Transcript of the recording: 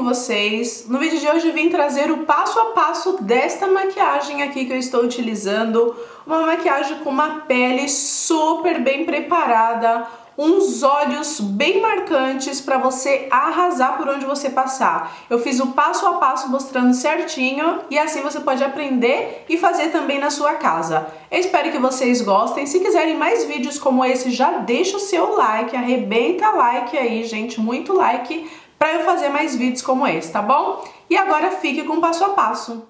com vocês. No vídeo de hoje eu vim trazer o passo a passo desta maquiagem aqui que eu estou utilizando. Uma maquiagem com uma pele super bem preparada, uns olhos bem marcantes para você arrasar por onde você passar. Eu fiz o passo a passo mostrando certinho e assim você pode aprender e fazer também na sua casa. Eu espero que vocês gostem. Se quiserem mais vídeos como esse, já deixa o seu like, arrebenta like aí, gente, muito like, para eu fazer mais vídeos como esse, tá bom? E agora fique com o passo a passo.